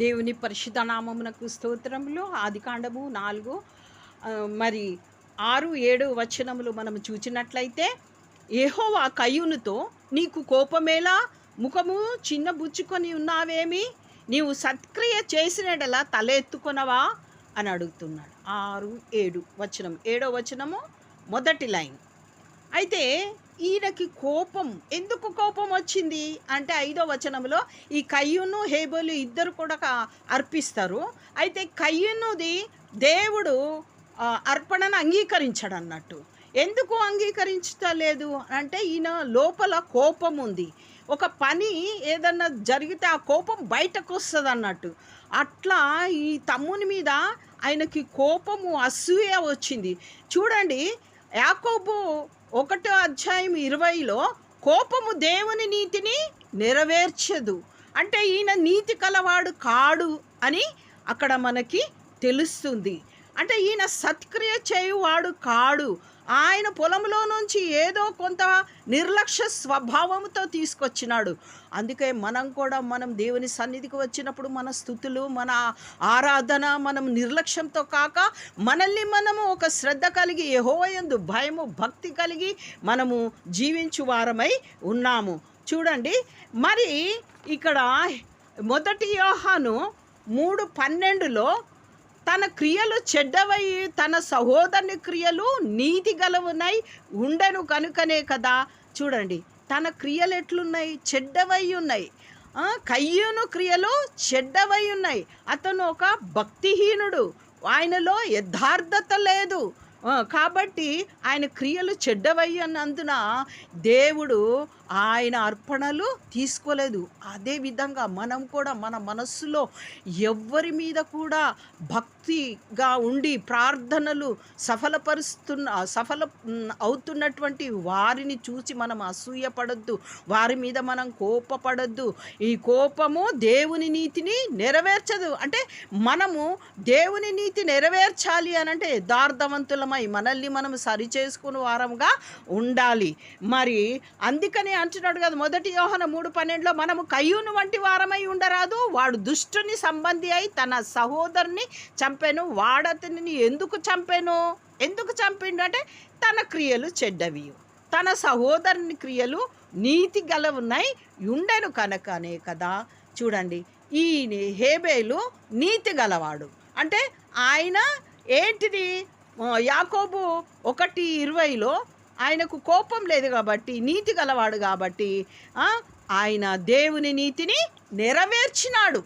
దేవుని పరిశుద్ధ నామమునకు స్తోత్రములు. ఆదికాండము 4 మరి 6, 7 వచనములు మనం చూచినట్లయితే, యెహోవా కయ్యూనుతో, నీకు కోపమేలా? ముఖము చిన్నబుచ్చుకొని ఉన్నావేమి? నీవు సత్క్రియ చేసిన యెడల తల ఎత్తుకొనవా అని అడుగుతున్నాడు. 6, 7 వచనం, 7వ వచనము మొదటి లైన్. అయితే ఈయనకి కోపం ఎందుకు కోపం వచ్చింది అంటే 5వ వచనంలో ఈ కయ్యూను హేబెలు ఇద్దరు కూడా అర్పిస్తారు. అయితే కయ్యూనుది దేవుడు అర్పణను అంగీకరించాడు అన్నట్టు. ఎందుకు అంగీకరించలేదు అంటే ఈయన లోపల కోపం ఉంది. ఒక పని ఏదన్నా జరిగితే ఆ కోపం బయటకు వస్తుంది అన్నట్టు. అట్లా ఈ తమ్ముని మీద ఆయనకి కోపము, అసూయ వచ్చింది. చూడండి, యాకోబు 1వ అధ్యాయం 20లో కోపము దేవుని నీతిని నెరవేర్చదు అంటే ఈయన నీతి కలవాడు కాడు అని అక్కడ మనకి తెలుస్తుంది. అంటే ఈయన సత్క్రియ చేయువాడు కాడు. ఆయన పొలంలో నుంచి ఏదో కొంత నిర్లక్ష్య స్వభావంతో తీసుకొచ్చినాడు. అందుకే మనం దేవుని సన్నిధికి వచ్చినప్పుడు మన స్తుతులు, మన ఆరాధన, మనం నిర్లక్ష్యంతో కాక మనల్ని మనము ఒక శ్రద్ధ కలిగి, యెహోవా యందు భయము, భక్తి కలిగి మనము జీవించు వారమై ఉన్నాము. చూడండి, మరి ఇక్కడ 1 యోహాను 3:12లో తన క్రియలు చెడ్డవై తన సహోదరుని క్రియలు నీతి గలవునై ఉండెను కనుకనే కదా. చూడండి, తన క్రియలు ఎట్లున్నాయి? చెడ్డవై ఉన్నాయి. కయ్యూను క్రియలు చెడ్డవై ఉన్నాయి. అతను ఒక భక్తిహీనుడు, ఆయనలో యథార్థత లేదు. కాబట్టి ఆయన క్రియలు చెడ్డవయ్యన్నందున దేవుడు ఆయన అర్పణలు తీసుకోలేదు. అదేవిధంగా మనం కూడా మన మనస్సులో ఎవ్వరి మీద కూడా భక్తిగా ఉండి ప్రార్థనలు సఫల అవుతున్నటువంటి వారిని చూసి మనం అసూయపడద్దు, వారి మీద మనం కోపపడద్దు. ఈ కోపము దేవుని నీతిని నెరవేర్చదు. అంటే మనము దేవుని నీతి నెరవేర్చాలి అనంటే యథార్థవంతులమై మనల్ని మనం సరిచేసుకుని వారంగా ఉండాలి. మరి అందుకనే అంటున్నాడు కదా 1 యోహాను 3:12లో, మనము కయ్యూను వంటి వారమై ఉండరాదు. వాడు దుష్టుని సంబంధి అయి తన సహోదరుని చంపెను. వాడతనిని ఎందుకు చంపిండంటే తన క్రియలు చెడ్డవి, తన సహోదరుని క్రియలు నీతి గలవున్నాయి ఉండెను కనుకనే కదా. చూడండి, ఈ హేబేలు నీతి గలవాడు అంటే ఆయన ఏంటిది? యాకోబు 1:20లో ఆయనకు కోపం లేదు కాబట్టి, నీతి గలవాడు కాబట్టి ఆయన దేవుని నీతిని నెరవేర్చినాడు.